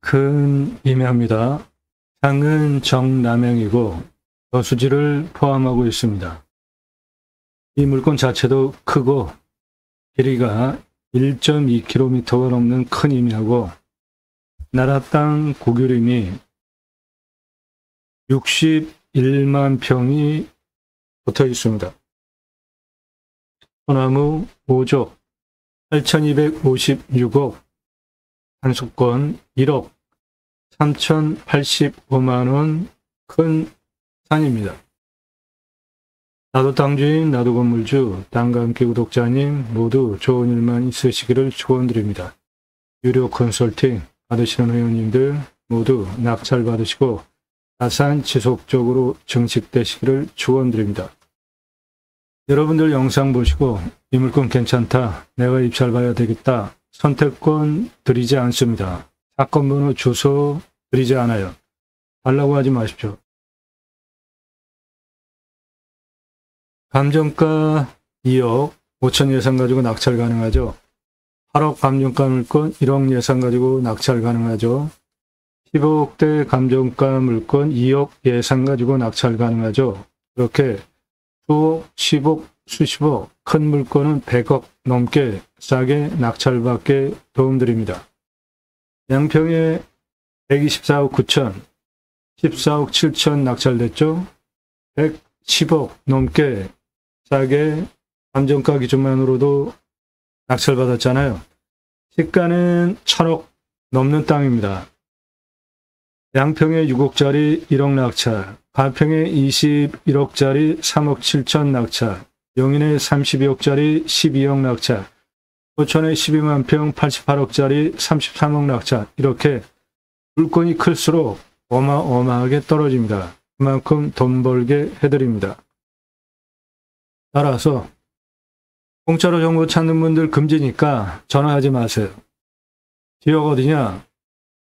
큰 임야입니다. 상은 정남향이고 저수지를 포함하고 있습니다. 이 물건 자체도 크고 길이가 1.2km가 넘는 큰 임야고 나라 땅 고유림이 61만 평이 붙어 있습니다. 소나무 5족 8,256억, 한수권 1억 3,085만원 큰 산입니다. 나도 땅주인, 나도 건물주, 땅과 함께 구독자님 모두 좋은 일만 있으시기를 축원드립니다. 유료 컨설팅 받으시는 회원님들 모두 낙찰 받으시고 자산 지속적으로 증식되시기를 축원드립니다. 여러분들 영상 보시고 이 물건 괜찮다, 내가 입찰 봐야 되겠다, 선택권 드리지 않습니다. 사건 번호 주소 드리지 않아요. 달라고 하지 마십시오. 감정가 2억 5천 예상 가지고 낙찰 가능하죠. 8억 감정가 물건 1억 예상 가지고 낙찰 가능하죠. 15억대 감정가 물건 2억 예상 가지고 낙찰 가능하죠. 그렇게 수억, 10억, 수십억, 큰 물건은 100억 넘게 싸게 낙찰받게 도움드립니다. 양평에 124억 9천, 14억 7천 낙찰됐죠. 110억 넘게 싸게 감정가 기준만으로도 낙찰받았잖아요. 시가는 1000억 넘는 땅입니다. 양평에 6억짜리 1억 낙찰, 가평에 21억짜리 3억 7천 낙찰, 용인에 32억짜리 12억 낙찰, 포천에 12만 평 88억짜리 33억 낙찰, 이렇게 물건이 클수록 어마어마하게 떨어집니다. 그만큼 돈 벌게 해드립니다. 따라서 공짜로 정보 찾는 분들 금지니까 전화하지 마세요. 지역 어디냐?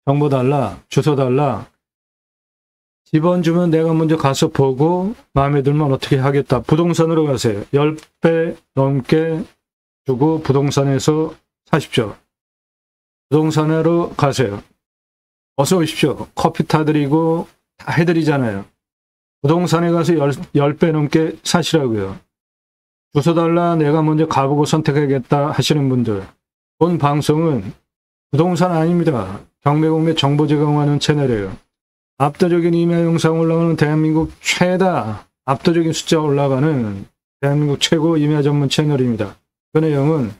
정보 달라, 주소 달라. 집원 주면 내가 먼저 가서 보고 마음에 들면 어떻게 하겠다. 부동산으로 가세요. 10배 넘게 주고 부동산에서 사십시오. 부동산으로 가세요. 어서 오십시오. 커피 타드리고 다 해드리잖아요. 부동산에 가서 10배 넘게 사시라고요. 주소 달라, 내가 먼저 가보고 선택하겠다 하시는 분들, 본 방송은 부동산 아닙니다. 경매공매 정보 제공하는 채널이에요. 압도적인 임야 영상 올라가는 대한민국 최다, 압도적인 숫자 올라가는 대한민국 최고 임야 전문 채널입니다. 그 내용은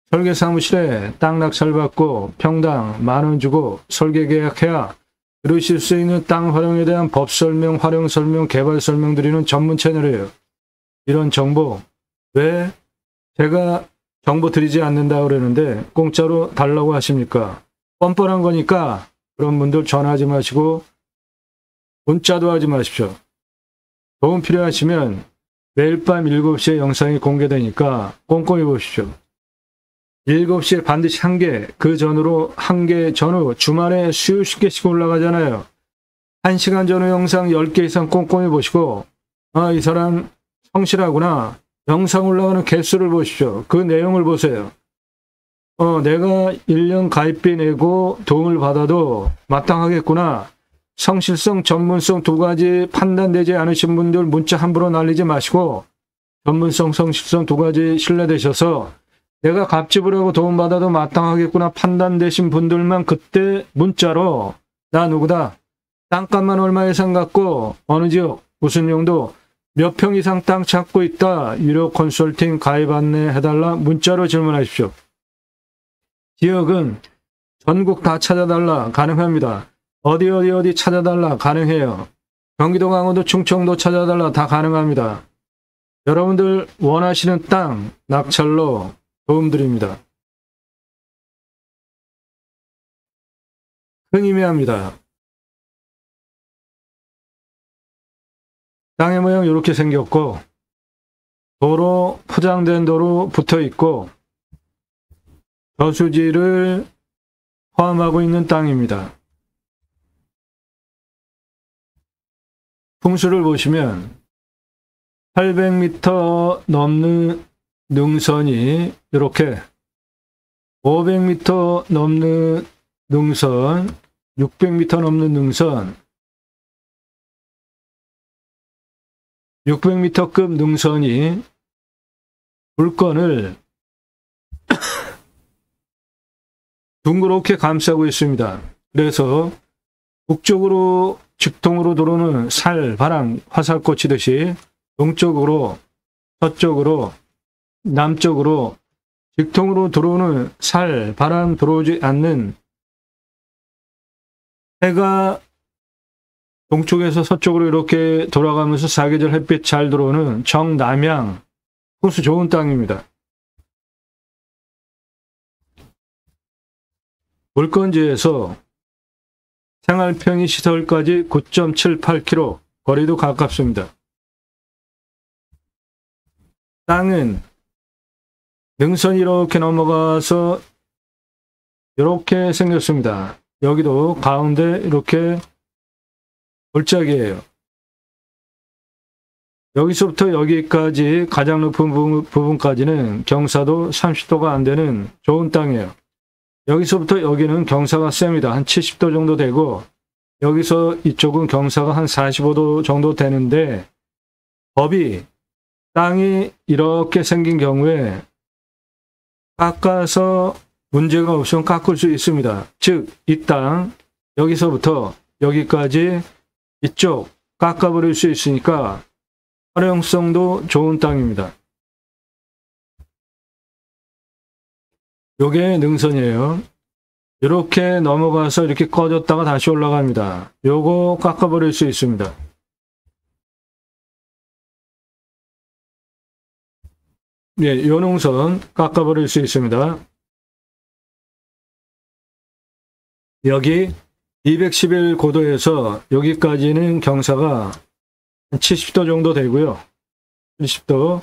설계 사무실에 땅 낙찰 받고 평당 10,000원 주고 설계 계약해야 들으실 수 있는 땅 활용에 대한 법 설명, 활용 설명, 개발 설명 드리는 전문 채널이에요. 이런 정보 왜 제가 정보 드리지 않는다 그러는데 공짜로 달라고 하십니까? 뻔뻔한 거니까 그런 분들 전화하지 마시고 문자도 하지 마십시오. 도움 필요하시면 매일 밤 7시에 영상이 공개되니까 꼼꼼히 보십시오. 7시에 반드시 1개, 그 전후로 1개 전후 주말에 수십 개씩 올라가잖아요. 1시간 전후 영상 10개 이상 꼼꼼히 보시고 아, 이 사람 성실하구나. 영상 올라가는 개수를 보십시오. 그 내용을 보세요. 내가 1년 가입비 내고 도움을 받아도 마땅하겠구나. 성실성, 전문성 두 가지 판단되지 않으신 분들 문자 함부로 날리지 마시고 전문성, 성실성 두 가지 신뢰되셔서 내가 값지불하고 도움받아도 마땅하겠구나 판단되신 분들만 그때 문자로 나 누구다. 땅값만 얼마 예상 갖고 어느 지역 무슨 용도 몇 평 이상 땅 찾고 있다. 유료 컨설팅 가입 안내 해달라. 문자로 질문하십시오. 지역은 전국 다 찾아달라. 가능합니다. 어디 찾아달라. 가능해요. 경기도, 강원도, 충청도 찾아달라. 다 가능합니다. 여러분들 원하시는 땅 낙찰로 도움드립니다. 흥미합니다. 땅의 모양 이렇게 생겼고 도로, 포장된 도로 붙어 있고 저수지를 포함하고 있는 땅입니다. 풍수를 보시면 800m 넘는 능선이 이렇게 500m 넘는 능선 600m 넘는 능선, 600m급 능선이 물건을 둥그렇게 감싸고 있습니다. 그래서 북쪽으로 직통으로 들어오는 살, 바람, 화살 꽂히듯이 동쪽으로, 서쪽으로, 남쪽으로 직통으로 들어오는 살, 바람 들어오지 않는 해가 동쪽에서 서쪽으로 이렇게 돌아가면서 사계절 햇빛 잘 들어오는 정남향, 호수 좋은 땅입니다. 물건지에서 생활편의 시설까지 9.78km, 거리도 가깝습니다. 땅은 능선이 이렇게 넘어가서 이렇게 생겼습니다. 여기도 가운데 이렇게 골짜기예요. 여기서부터 여기까지 가장 높은 부분까지는 경사도 30도가 안 되는 좋은 땅이에요. 여기서부터 여기는 경사가 셉니다. 한 70도 정도 되고 여기서 이쪽은 경사가 한 45도 정도 되는데 법이 땅이 이렇게 생긴 경우에 깎아서 문제가 없으면 깎을 수 있습니다. 즉, 이 땅 여기서부터 여기까지 이쪽 깎아버릴 수 있으니까 활용성도 좋은 땅입니다. 요게 능선이에요. 이렇게 넘어가서 이렇게 꺼졌다가 다시 올라갑니다. 요거 깎아버릴 수 있습니다. 예, 요 능선 깎아버릴 수 있습니다. 여기 211 고도에서 여기까지는 경사가 70도 정도 되고요. 70도.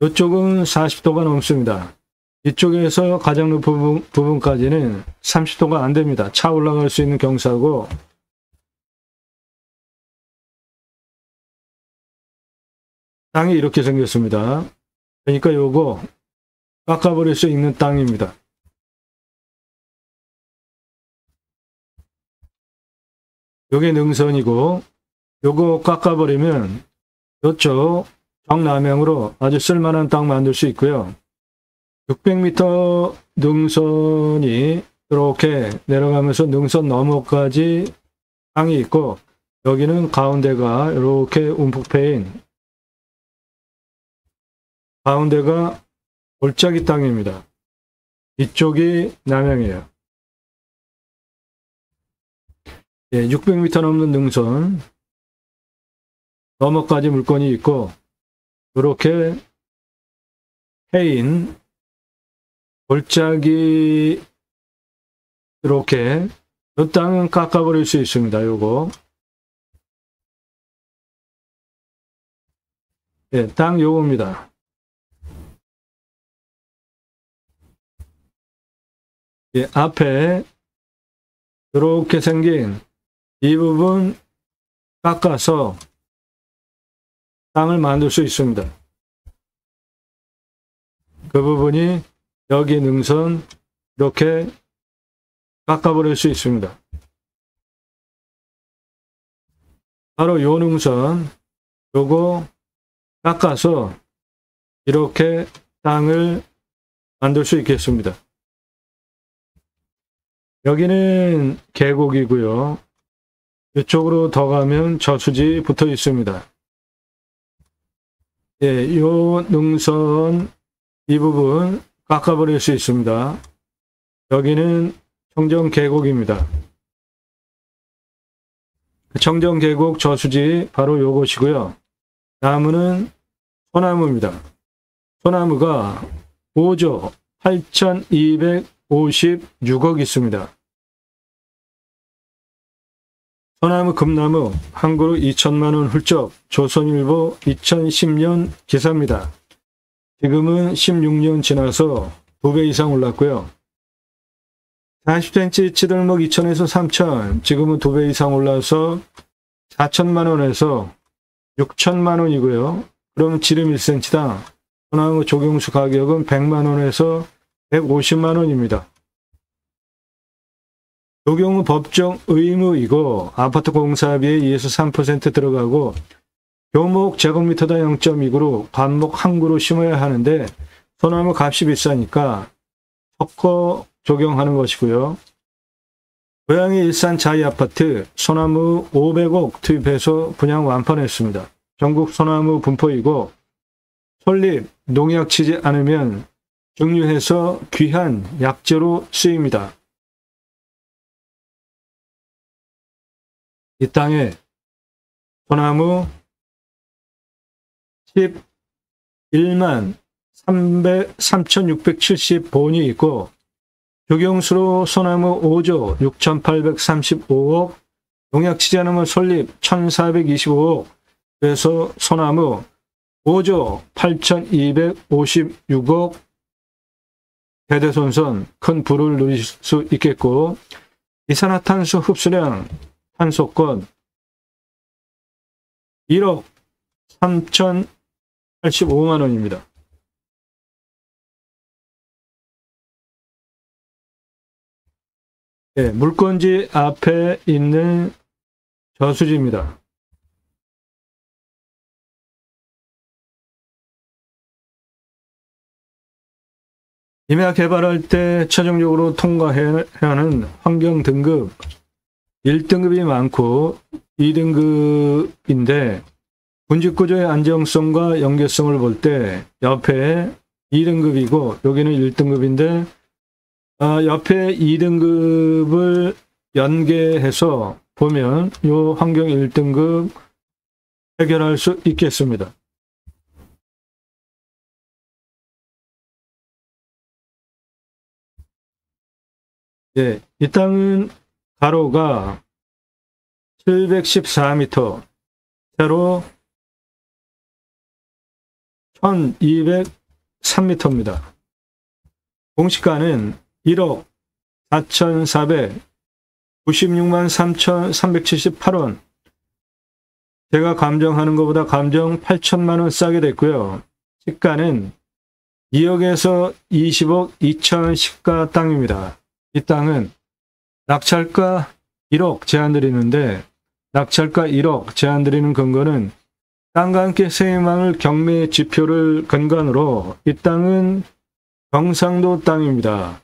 이쪽은 40도가 넘습니다. 이쪽에서 가장 높은 부분까지는 30도가 안 됩니다. 차 올라갈 수 있는 경사고, 땅이 이렇게 생겼습니다. 그러니까 요거 깎아버릴 수 있는 땅입니다. 요게 능선이고, 요거 깎아버리면 이쪽 정남향으로 아주 쓸만한 땅 만들 수 있고요. 600m 능선이 이렇게 내려가면서 능선 너머까지 땅이 있고, 여기는 가운데가 이렇게 움푹 패인 가운데가 골짜기 땅입니다. 이쪽이 남향이에요. 예, 600m 넘는 능선 너머까지 물건이 있고, 이렇게 패인 골짜기 이렇게 이 땅은 깎아버릴 수 있습니다. 요거 예, 땅 요겁니다. 예, 앞에 이렇게 생긴 이 부분 깎아서 땅을 만들 수 있습니다. 그 부분이 여기 능선 이렇게 깎아버릴 수 있습니다. 바로 요 능선 요거 깎아서 이렇게 땅을 만들 수 있겠습니다. 여기는 계곡이고요. 이쪽으로 더 가면 저수지 붙어 있습니다. 예, 요 능선 이 부분 깎아버릴 수 있습니다. 여기는 청정계곡입니다. 청정계곡 저수지 바로 요것이고요. 나무는 소나무입니다. 소나무가 5조 8,256억 있습니다. 소나무 금나무 한 그루 2천만원 훌쩍, 조선일보 2010년 기사입니다. 지금은 16년 지나서 2배 이상 올랐고요. 40cm 치들목 2천에서 3천, 지금은 2배 이상 올라서 4천만원에서 6천만원이고요. 그럼 지름 1cm당 소나무 조경수 가격은 100만원에서 150만원입니다. 이 경우 법정 의무이고 아파트 공사비에 2에서 3% 들어가고 교목 제곱미터당 0.2그루 관목 한 그루 심어야 하는데 소나무 값이 비싸니까 섞어 적용하는 것이고요. 고양이 일산 자이 아파트 소나무 500억 투입해서 분양 완판했습니다. 전국 소나무 분포이고 설립 농약 치지 않으면 증류해서 귀한 약재로 쓰입니다. 이 땅에 소나무 11만 3,670본이 있고 주경수로 소나무 5조 6,835억, 농약 치지 않으면 설립 1,425억, 그래서 소나무 5조 8,256억 대대손손 큰 부를 누릴 수 있겠고 이산화탄소 흡수량 탄소권 1억 3,085만 원입니다. 네, 물건지 앞에 있는 저수지입니다. 임야 개발할 때 최종적으로 통과해야 하는 환경 등급 1등급이 많고 2등급인데 군집구조의 안정성과 연계성을 볼 때 옆에 2등급이고 여기는 1등급인데 옆에 2등급을 연계해서 보면 이 환경 1등급 해결할 수 있겠습니다. 네, 이 땅은 가로가 714m, 세로 1203m입니다. 공시가는 1억 4,496만 3,378원. 제가 감정하는 것보다 감정 8천만 원 싸게 됐고요. 시가는 2억에서 20억 2천 시가 땅입니다. 이 땅은 낙찰가 1억 제한드리는데 낙찰가 1억 제한드리는 근거는 땅과 함께 세입망을 경매 지표를 근간으로 이 땅은 경상도 땅입니다.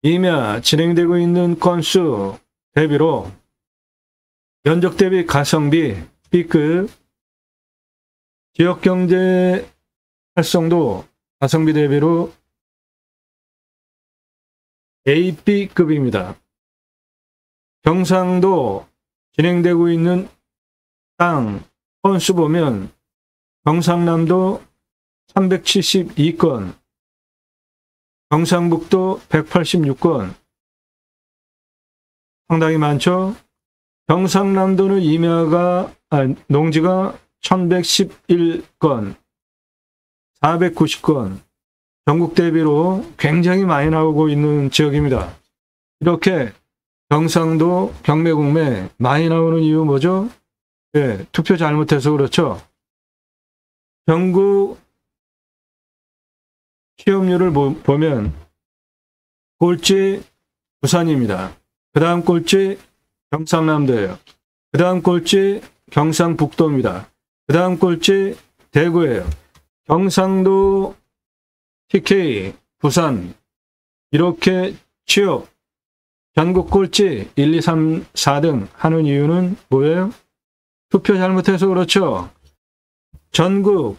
임야 진행되고 있는 건수 대비로 면적 대비 가성비 B급, 지역경제 활성도 가성비 대비로 A, B급입니다. 경상도 진행되고 있는 땅 건수 보면 경상남도 372건, 경상북도 186건, 상당히 많죠? 경상남도는 농지가 1111건, 490건, 전국 대비로 굉장히 많이 나오고 있는 지역입니다. 이렇게 경상도 경매공매 많이 나오는 이유 뭐죠? 네, 투표 잘못해서 그렇죠. 전국 취업률을 보면 꼴찌 부산입니다. 그 다음 꼴찌 경상남도예요. 그 다음 꼴찌 경상북도입니다. 그 다음 꼴찌 대구예요. 경상도, TK, 부산 이렇게 취업 전국 꼴찌 1, 2, 3, 4등 하는 이유는 뭐예요? 투표 잘못해서 그렇죠. 전국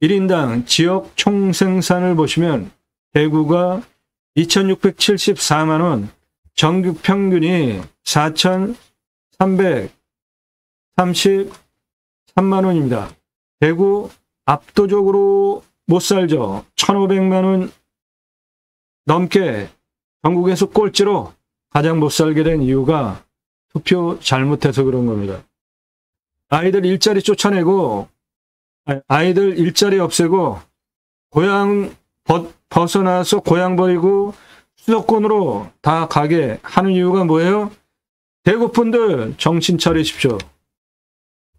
1인당 지역 총생산을 보시면 대구가 2,674만원, 전국 평균이 4,333만원입니다. 대구 압도적으로 못 살죠. 1,500만원 넘게 전국에서 꼴찌로 가장 못 살게 된 이유가 투표 잘못해서 그런 겁니다. 아이들 일자리 쫓아내고 아이들 일자리 없애고 고향 벗어나서 고향 버리고 수도권으로 다 가게 하는 이유가 뭐예요? 대구분들 정신 차리십시오.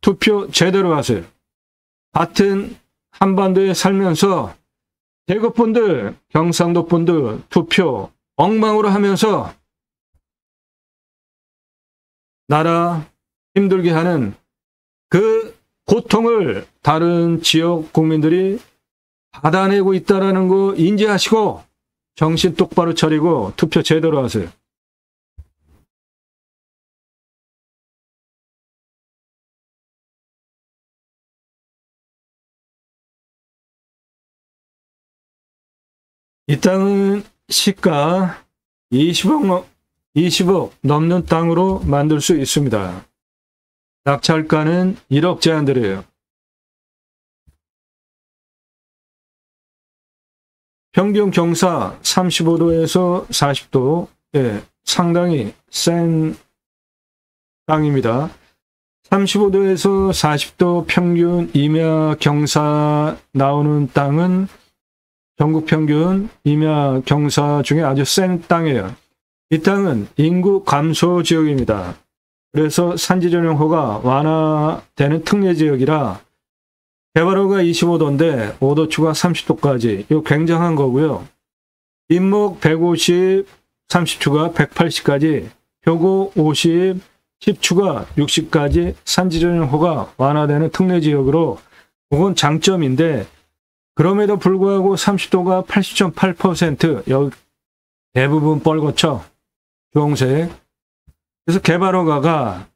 투표 제대로 하세요. 같은 한반도에 살면서 대구분들, 경상도분들 투표 엉망으로 하면서 나라 힘들게 하는 그 고통을 다른 지역 국민들이 받아내고 있다는 거 인지하시고 정신 똑바로 차리고 투표 제대로 하세요. 이 땅은 시가 20억 넘는 땅으로 만들 수 있습니다. 낙찰가는 1억 제한드려요. 평균 경사 35도에서 40도, 상당히 센 땅입니다. 35도에서 40도 평균 임야 경사 나오는 땅은 전국 평균 임야 경사 중에 아주 센 땅이에요. 이 땅은 인구 감소 지역입니다. 그래서 산지 전용호가 완화되는 특례 지역이라 개발호가 25도인데 5도 추가 30도까지 이거 굉장한 거고요. 인목 150, 30 추가 180까지, 표고 50, 10 추가 60까지 산지 전용호가 완화되는 특례 지역으로 그건 장점인데 그럼에도 불구하고 30도가 80.8% 여기 대부분 뻘겋죠. 주홍색. 그래서 개발허가가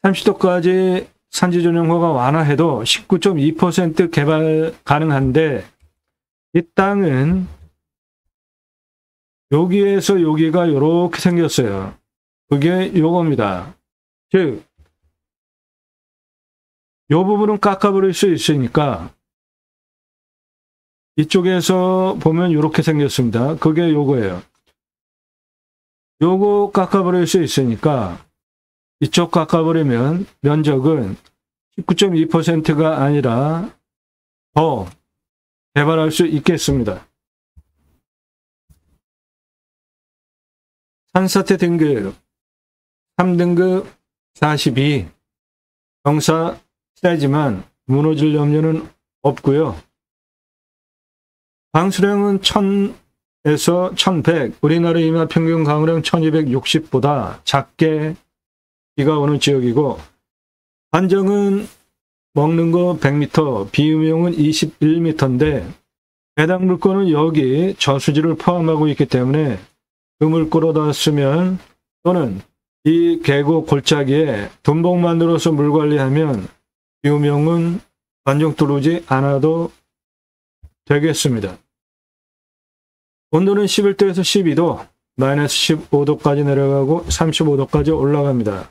30도까지 산지 전용호가 완화해도 19.2% 개발 가능한데 이 땅은 여기에서 여기가 이렇게 생겼어요. 그게 요겁니다. 즉, 요 부분은 깎아버릴 수 있으니까 이쪽에서 보면 이렇게 생겼습니다. 그게 요거예요. 요거 깎아버릴 수 있으니까 이쪽 깎아버리면 면적은 19.2%가 아니라 더 개발할 수 있겠습니다. 산사태 등급 3등급 42 경사 세지만 무너질 염려는 없고요. 강수량은 1000에서 1100, 우리나라 임야 평균 강우량 1260보다 작게 비가 오는 지역이고 한정은 먹는 거 100m, 비음용은 21m인데 해당 물건은 여기 저수지를 포함하고 있기 때문에 그 물꼬로다 쓰면 또는 이 계곡 골짜기에 둔복 만들어서 물 관리하면 비음용은 관정 들어오지 않아도 되겠습니다. 온도는 11도에서 12도, 마이너스 15도까지 내려가고 35도까지 올라갑니다.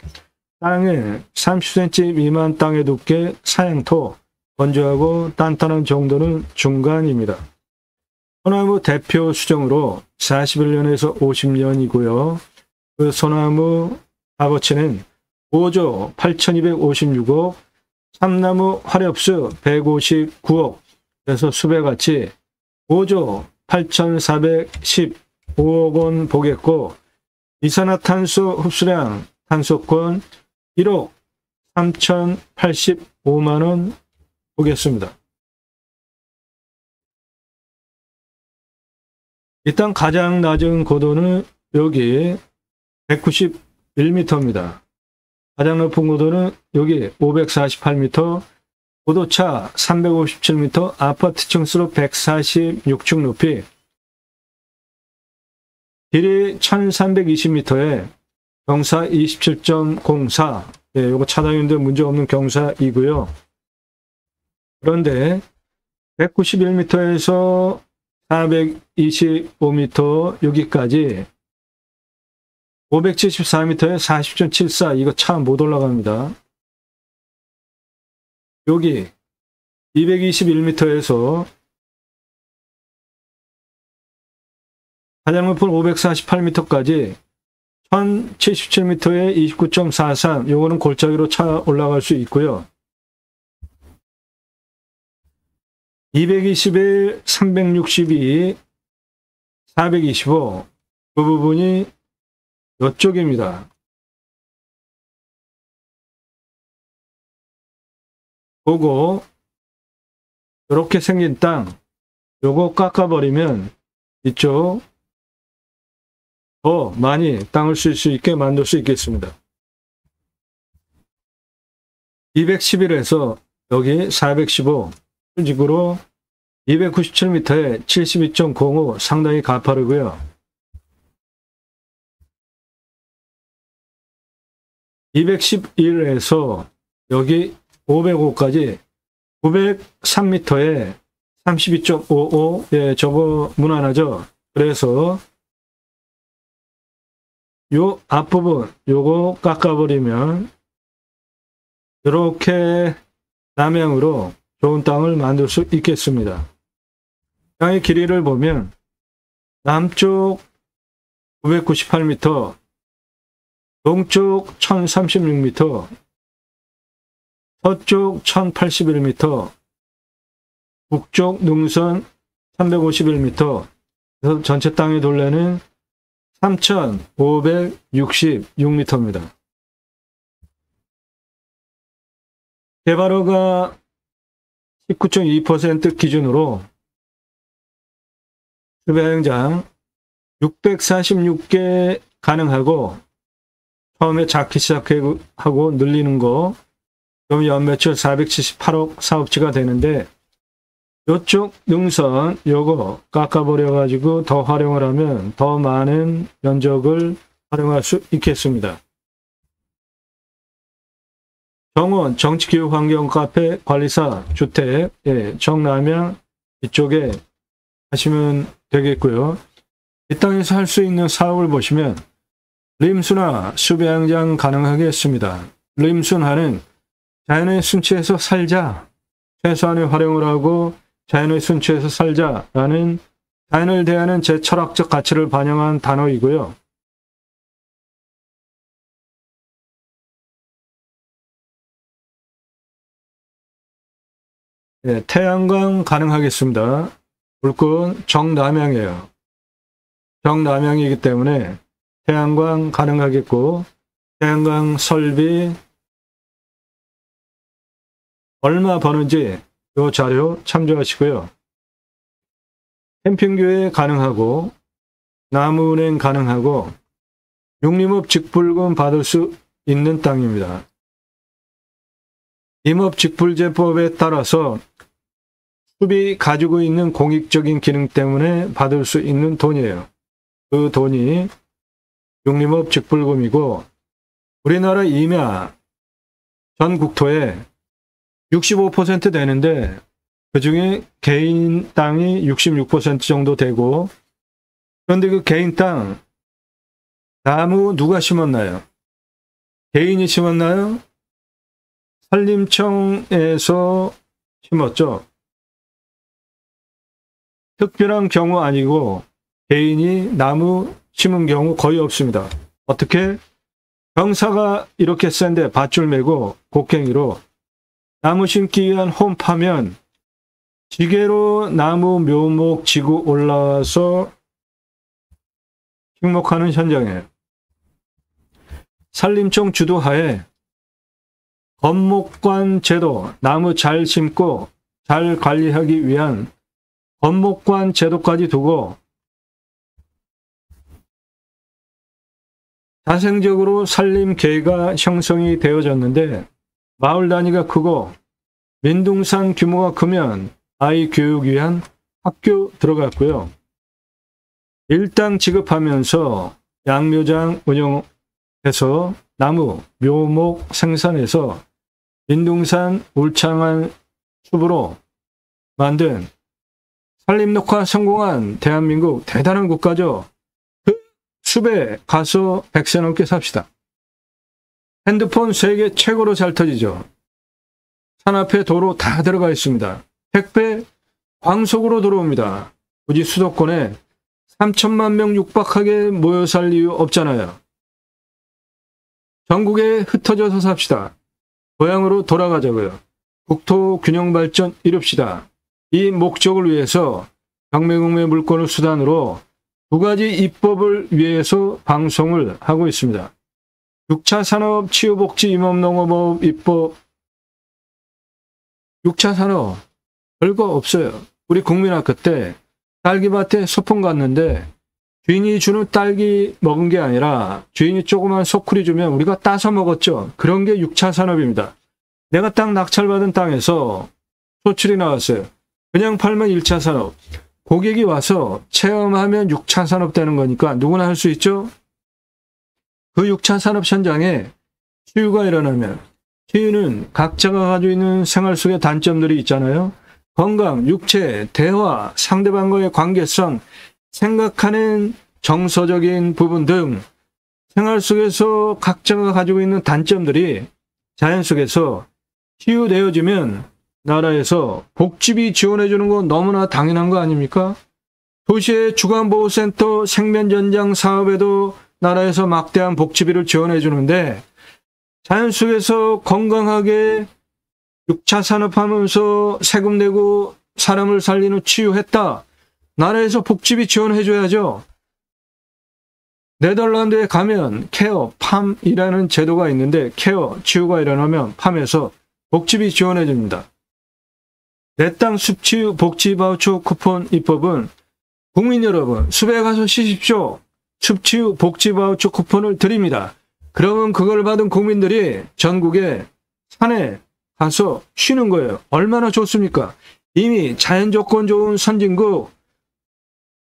땅에 30cm 미만 땅의 두께, 사양토, 건조하고 단단한 정도는 중간입니다. 소나무 대표 수정으로 41년에서 50년이고요. 그 소나무 값어치는 5조 8256억, 참나무 화렵수 159억, 그래서 수배가치 5조 8415억 원 보겠고, 이산화탄소 흡수량 탄소권 1억 3085만 원 보겠습니다. 일단 가장 낮은 고도는 여기 191m입니다. 가장 높은 고도는 여기 548m, 고도차 357m, 아파트 층수로 146층 높이, 길이 1320m에 경사 27.04, 요거 차단인데 문제없는 경사이고요. 그런데 191m에서 425m 여기까지 574m에 40.74, 이거 차 못 올라갑니다. 여기 221m에서 가장 높은 548m까지 1077m에 29.43, 요거는 골짜기로 차 올라갈 수 있고요. 221, 362, 425, 그 부분이 이쪽입니다. 보고 이렇게 생긴 땅, 요거 깎아버리면 이쪽 더 많이 땅을 쓸 수 있게 만들 수 있겠습니다. 211에서 여기 415 수직으로 297m에 72.05 상당히 가파르고요. 211에서 여기 505까지 903m에 32.55, 예, 저거 무난하죠. 그래서 요 앞부분 요거 깎아버리면 이렇게 남향으로 좋은 땅을 만들 수 있겠습니다. 땅의 길이를 보면 남쪽 998m, 동쪽 1036m, 서쪽 1081m, 북쪽 능선 351m, 그래서 전체 땅의 둘레는 3566m입니다. 개발허가 19.2% 기준으로 수배행장 646개 가능하고, 처음에 작기 시작하고 늘리는 거, 그럼 연매출 478억 사업지가 되는데, 이쪽 능선 요거 깎아버려 가지고 더 활용을 하면 더 많은 면적을 활용할 수 있겠습니다. 정원 정치교육환경카페 관리사 주택, 예, 정남향 이쪽에 하시면 되겠고요. 이 땅에서 할 수 있는 사업을 보시면 림수나 수배양장 가능하겠습니다. 림순하는 자연의 순치에서 살자, 최소한의 활용을 하고 자연의 순치에서 살자라는 자연을 대하는 제 철학적 가치를 반영한 단어이고요. 네, 태양광 가능하겠습니다. 물건 정남향이에요. 정남향이기 때문에 태양광 가능하겠고, 태양광 설비 얼마 버는지 이 자료 참조하시고요. 캠핑교회 가능하고, 나무은행 가능하고, 육림업 직불금 받을 수 있는 땅입니다. 임업직불제법에 따라서 숲이 가지고 있는 공익적인 기능 때문에 받을 수 있는 돈이에요. 그 돈이 육림업직불금이고, 우리나라 임야 전 국토에 65% 되는데 그 중에 개인 땅이 66% 정도 되고, 그런데 그 개인 땅 나무 누가 심었나요? 개인이 심었나요? 산림청에서 심었죠. 특별한 경우 아니고 개인이 나무 심은 경우 거의 없습니다. 어떻게? 경사가 이렇게 센데 밧줄 메고 곡괭이로 나무 심기 위한 홈 파면 지게로 나무 묘목 지고 올라와서 식목하는 현장이에요. 산림청 주도하에 건목관 제도, 나무 잘 심고 잘 관리하기 위한 건목관 제도까지 두고 자생적으로 산림계가 형성이 되어졌는데, 마을 단위가 크고 민둥산 규모가 크면 아이 교육 위한 학교 들어갔고요. 일당 지급하면서 양묘장 운영해서 나무, 묘목 생산해서 민둥산 울창한 숲으로 만든 산림녹화 성공한 대한민국 대단한 국가죠. 그 숲에 가서 100세 넘게 삽시다. 핸드폰 세계 최고로 잘 터지죠. 산 앞에 도로 다 들어가 있습니다. 택배 광속으로 들어옵니다. 굳이 수도권에 3천만 명 육박하게 모여 살 이유 없잖아요. 전국에 흩어져서 삽시다. 고향으로 돌아가자고요. 국토 균형 발전 이룹시다. 이 목적을 위해서 경매공매 물권을 수단으로 두 가지 입법을 위해서 방송을 하고 있습니다. 6차 산업 치유복지 임업농업업 입법. 6차 산업 별거 없어요. 우리 국민학교 때 딸기밭에 소풍 갔는데 주인이 주는 딸기 먹은 게 아니라 주인이 조그만 소쿠리 주면 우리가 따서 먹었죠. 그런 게 6차 산업입니다. 내가 땅 낙찰받은 땅에서 소출이 나왔어요. 그냥 팔면 1차 산업. 고객이 와서 체험하면 6차 산업 되는 거니까 누구나 할 수 있죠? 그 6차 산업 현장에 치유가 일어나면, 치유는 각자가 가지고 있는 생활 속의 단점들이 있잖아요. 건강, 육체, 대화, 상대방과의 관계성, 생각하는 정서적인 부분 등 생활 속에서 각자가 가지고 있는 단점들이 자연 속에서 치유되어지면 나라에서 복지비 지원해주는 건 너무나 당연한 거 아닙니까? 도시의 주간보호센터 생면전장 사업에도 나라에서 막대한 복지비를 지원해주는데 자연 속에서 건강하게 6차 산업하면서 세금 내고 사람을 살리는 치유했다. 나라에서 복지비 지원해줘야죠. 네덜란드에 가면 케어, 팜이라는 제도가 있는데 케어, 치유가 일어나면 팜에서 복지비 지원해줍니다. 내 땅 숲치유 복지 바우처 쿠폰 입법은 국민 여러분 숲에 가서 쉬십시오. 숲치유 복지 바우처 쿠폰을 드립니다. 그러면 그걸 받은 국민들이 전국에 산에 가서 쉬는 거예요. 얼마나 좋습니까? 이미 자연 조건 좋은 선진국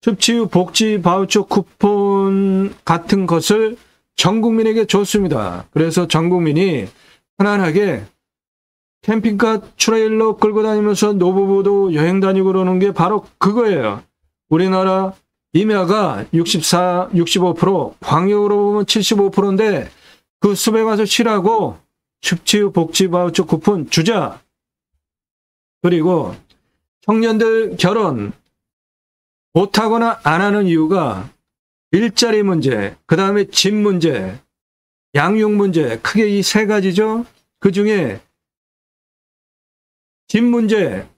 숲치유 복지 바우처 쿠폰 같은 것을 전 국민에게 줬습니다. 그래서 전 국민이 편안하게 캠핑카 트레일러 끌고 다니면서 노부부도 여행 다니고 그러는 게 바로 그거예요. 우리나라 임야가 65%, 광역으로 보면 75%인데 그 숲에 가서 쉬라고 숲치유 복지 바우처 쿠폰 주자. 그리고 청년들 결혼 못하거나 안 하는 이유가 일자리 문제, 그 다음에 집 문제, 양육 문제, 크게 이 세 가지죠. 그 중에 집 문제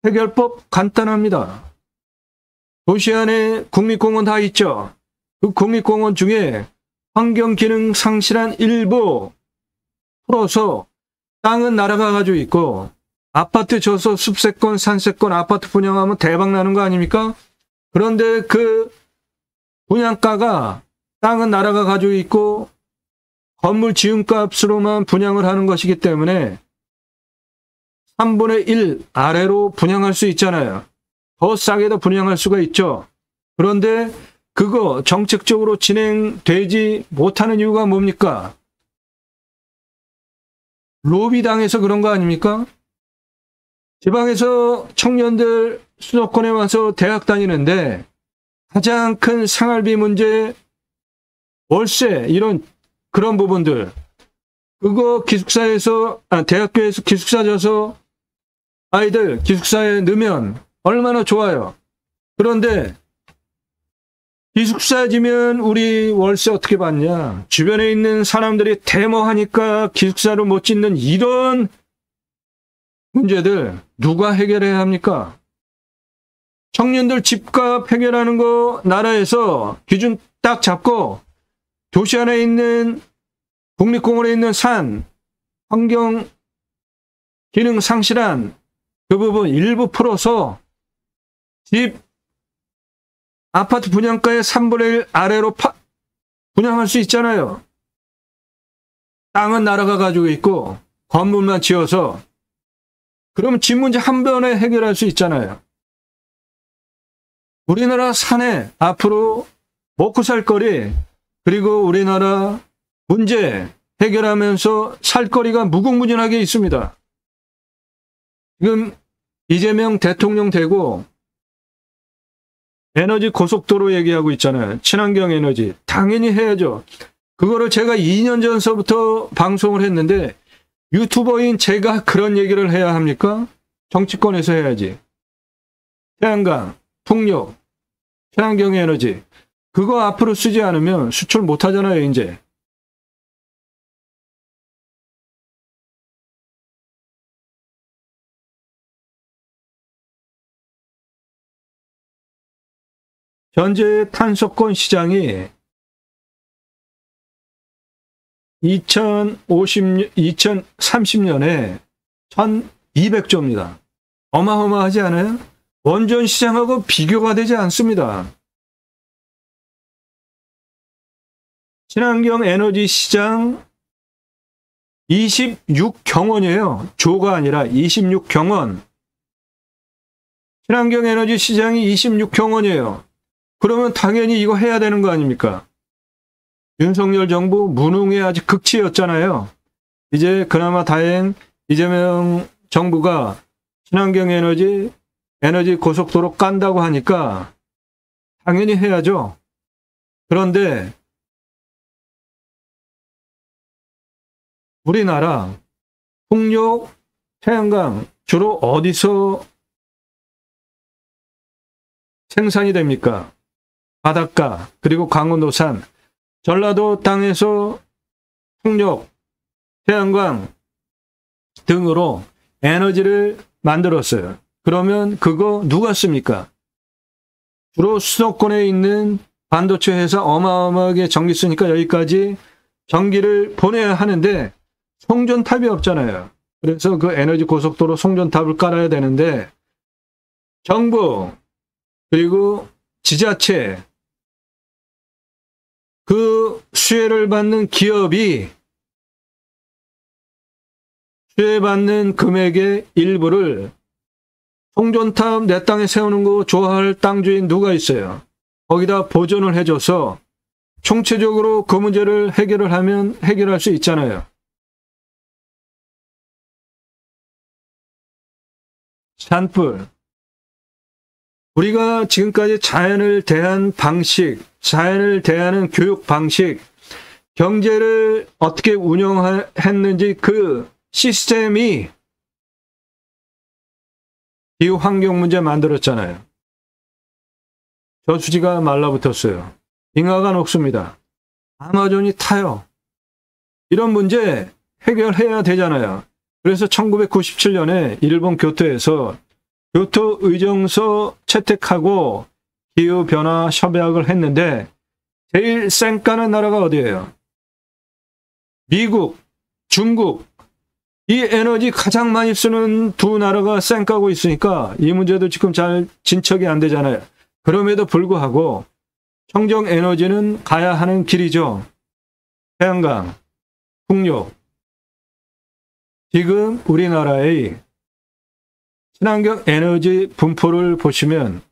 해결법 간단합니다. 도시 안에 국립공원 다 있죠. 그 국립공원 중에 환경기능 상실한 일부 풀어서 땅은 날아가 가지고 있고 아파트 줘서 숲세권, 산세권, 아파트 분양하면 대박 나는 거 아닙니까? 그런데 그 분양가가 땅은 날아가 가지고 있고 건물 지음값으로만 분양을 하는 것이기 때문에 3분의 1 아래로 분양할 수 있잖아요. 더 싸게도 분양할 수가 있죠. 그런데 그거 정책적으로 진행되지 못하는 이유가 뭡니까? 로비당해서 그런 거 아닙니까? 지방에서 청년들 수도권에 와서 대학 다니는데 가장 큰 생활비 문제, 월세 이런 그런 부분들 그거 기숙사에서 대학교에서 기숙사 져서 아이들 기숙사에 넣으면 얼마나 좋아요. 그런데 기숙사 지면 우리 월세 어떻게 받냐. 주변에 있는 사람들이 데모하니까 기숙사를 못 짓는 이런 문제들 누가 해결해야 합니까? 청년들 집값 해결하는 거 나라에서 기준 딱 잡고 도시 안에 있는 국립공원에 있는 산, 환경 기능 상실한 그 부분 일부 풀어서 집, 아파트 분양가의 3분의 1 아래로 분양할 수 있잖아요. 땅은 날아가 가지고 있고 건물만 지어서 그러면 집 문제 한 번에 해결할 수 있잖아요. 우리나라 산에 앞으로 먹고 살 거리 그리고 우리나라 문제 해결하면서 살 거리가 무궁무진하게 있습니다. 지금 이재명 대통령 되고 에너지 고속도로 얘기하고 있잖아요. 친환경 에너지. 당연히 해야죠. 그거를 제가 2년 전서부터 방송을 했는데 유튜버인 제가 그런 얘기를 해야 합니까? 정치권에서 해야지. 태양광, 풍력, 친환경 에너지. 그거 앞으로 쓰지 않으면 수출 못 하잖아요, 이제. 현재 탄소권 시장이 2030년에 1200조입니다. 어마어마하지 않아요? 원전 시장하고 비교가 되지 않습니다. 친환경 에너지 시장 26경원이에요. 조가 아니라 26경원. 친환경 에너지 시장이 26경원이에요. 그러면 당연히 이거 해야 되는 거 아닙니까? 윤석열 정부 무능의 아주 극치였잖아요. 이제 그나마 다행 이재명 정부가 친환경 에너지 고속도로 깐다고 하니까 당연히 해야죠. 그런데 우리나라 풍력, 태양광 주로 어디서 생산이 됩니까? 바닷가, 그리고 강원도산, 전라도 땅에서 풍력, 태양광 등으로 에너지를 만들었어요. 그러면 그거 누가 씁니까? 주로 수도권에 있는 반도체 회사 어마어마하게 전기 쓰니까 여기까지 전기를 보내야 하는데 송전탑이 없잖아요. 그래서 그 에너지 고속도로 송전탑을 깔아야 되는데 정부 그리고 지자체 그 수혜를 받는 기업이 수혜받는 금액의 일부를 송전탑 내 땅에 세우는 거 좋아할 땅 주인 누가 있어요? 거기다 보존을 해줘서 총체적으로 그 문제를 해결을 하면 해결할 수 있잖아요. 산불. 우리가 지금까지 자연을 대한 방식, 자연을 대하는 교육 방식, 경제를 어떻게 운영했는지 그 시스템이 기후 환경 문제 만들었잖아요. 저수지가 말라붙었어요. 빙하가 녹습니다. 아마존이 타요. 이런 문제 해결해야 되잖아요. 그래서 1997년에 일본 교토에서 교토 의정서 채택하고 기후변화 협약을 했는데 제일 쌩까는 나라가 어디예요? 미국, 중국. 이 에너지 가장 많이 쓰는 두 나라가 쌩까고 있으니까 이 문제도 지금 잘 진척이 안 되잖아요. 그럼에도 불구하고 청정 에너지는 가야 하는 길이죠. 태양광, 풍력. 지금 우리나라의 친환경 에너지 분포를 보시면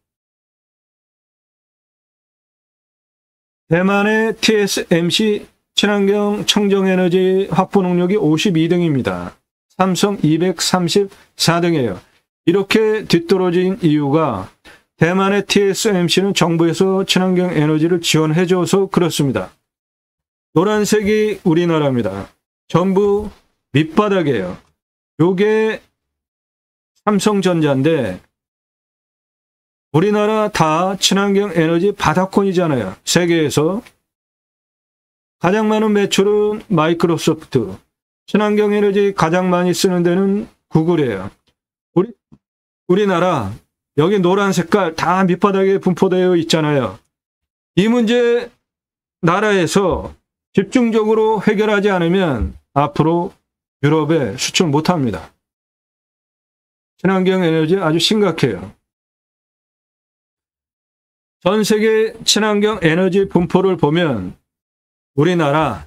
대만의 TSMC 친환경 청정에너지 확보 능력이 52등입니다. 삼성 234등이에요. 이렇게 뒤떨어진 이유가 대만의 TSMC는 정부에서 친환경 에너지를 지원해줘서 그렇습니다. 노란색이 우리나라입니다. 전부 밑바닥이에요. 요게 삼성전자인데 우리나라 다 친환경 에너지 바닥권이잖아요. 세계에서. 가장 많은 매출은 마이크로소프트. 친환경 에너지 가장 많이 쓰는 데는 구글이에요. 우리나라 여기 노란 색깔 다 밑바닥에 분포되어 있잖아요. 이 문제 나라에서 집중적으로 해결하지 않으면 앞으로 유럽에 수출 못합니다. 친환경 에너지 아주 심각해요. 전 세계 친환경 에너지 분포를 보면 우리나라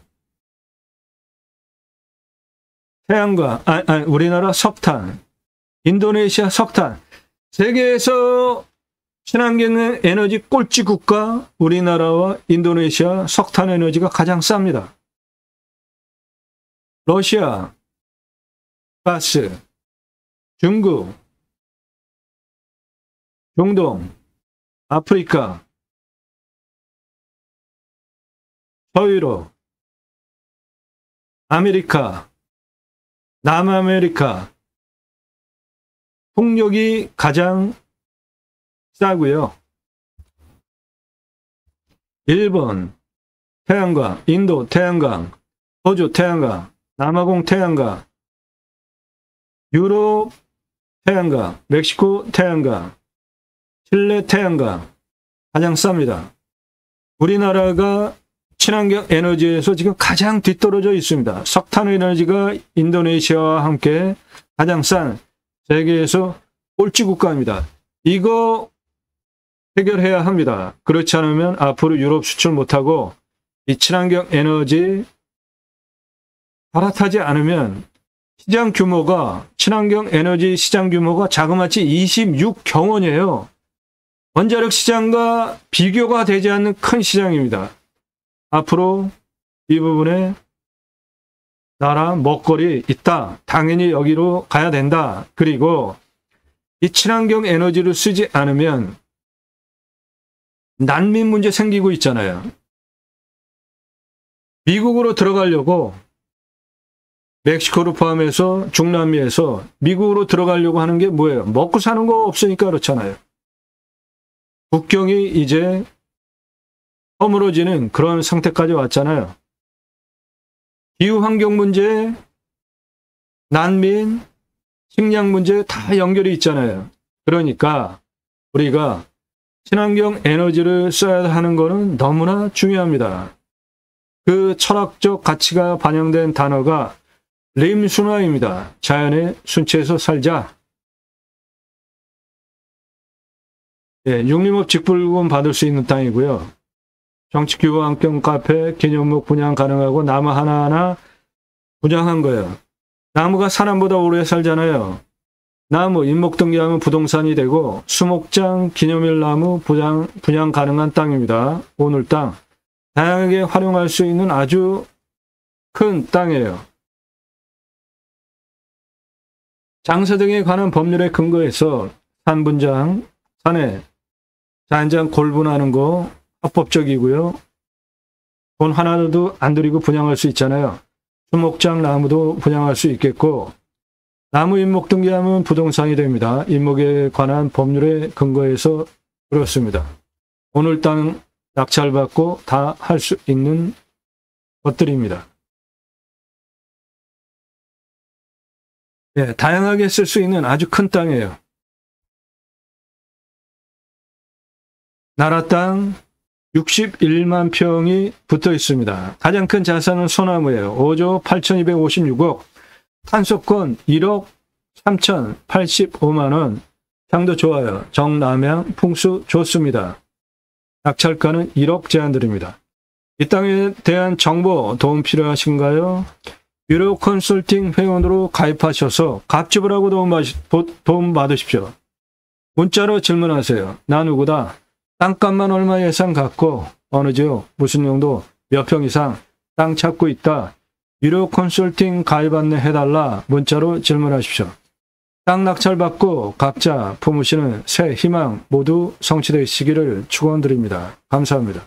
태양광, 우리나라 석탄, 인도네시아 석탄, 세계에서 친환경 에너지 꼴찌 국가 우리나라와 인도네시아 석탄 에너지가 가장 쌉니다. 러시아, 가스, 중국, 중동, 아프리카, 서유럽, 아메리카, 남아메리카, 풍력이 가장 싸고요. 일본, 태양광, 인도 태양광, 호주 태양광, 남아공 태양광, 유럽 태양광, 멕시코 태양광, 칠레 태양광 가장 쌉니다. 우리나라가 친환경 에너지에서 지금 가장 뒤떨어져 있습니다. 석탄 에너지가 인도네시아와 함께 가장 싼 세계에서 꼴찌 국가입니다. 이거 해결해야 합니다. 그렇지 않으면 앞으로 유럽 수출 못하고 이 친환경 에너지 갈아타지 않으면 시장 규모가, 친환경 에너지 시장 규모가 자그마치 26경원이에요. 원자력 시장과 비교가 되지 않는 큰 시장입니다. 앞으로 이 부분에 나라 먹거리 있다. 당연히 여기로 가야 된다. 그리고 이 친환경 에너지를 쓰지 않으면 난민 문제 생기고 있잖아요. 미국으로 들어가려고, 멕시코를 포함해서 중남미에서 미국으로 들어가려고 하는 게 뭐예요? 먹고 사는 거 없으니까 그렇잖아요. 국경이 이제 허물어지는 그런 상태까지 왔잖아요. 기후환경 문제, 난민, 식량 문제 다 연결이 있잖아요. 그러니까 우리가 친환경 에너지를 써야 하는 것은 너무나 중요합니다. 그 철학적 가치가 반영된 단어가 림순화입니다. 자연의 순치에서 살자. 육림업 직불금 받을 수 있는 땅이고요. 정치규범환경 카페, 기념목 분양 가능하고 나무 하나하나 분양한 거예요. 나무가 사람보다 오래 살잖아요. 나무 임목 등기하면 부동산이 되고 수목장, 기념일 나무 분양 가능한 땅입니다. 오늘 땅. 다양하게 활용할 수 있는 아주 큰 땅이에요. 장사 등에 관한 법률에 근거해서 산분장, 산에 잔장 골분하는 거 합법적이고요. 돈 하나도 안 들이고 분양할 수 있잖아요. 수목장 나무도 분양할 수 있겠고, 나무 임목 등기하면 부동산이 됩니다. 임목에 관한 법률에 근거해서 그렇습니다. 오늘 땅 낙찰받고 다 할 수 있는 것들입니다. 다양하게 쓸 수 있는 아주 큰 땅이에요. 나라 땅 61만 평이 붙어 있습니다. 가장 큰 자산은 소나무예요. 5조 8,256억, 탄소권 1억 3,085만 원, 향도 좋아요. 정남향 풍수 좋습니다. 낙찰가는 1억 제한드립니다. 이 땅에 대한 정보 도움 필요하신가요? 유료 컨설팅 회원으로 가입하셔서 값지불하고 도움 받으십시오. 문자로 질문하세요. 나 누구다. 땅값만 얼마 예상 갖고 어느 지역 무슨 용도 몇 평 이상 땅 찾고 있다. 유료 컨설팅 가입 안내 해달라. 문자로 질문하십시오. 땅 낙찰받고 각자 품으시는 새 희망 모두 성취되시기를 축원드립니다. 감사합니다.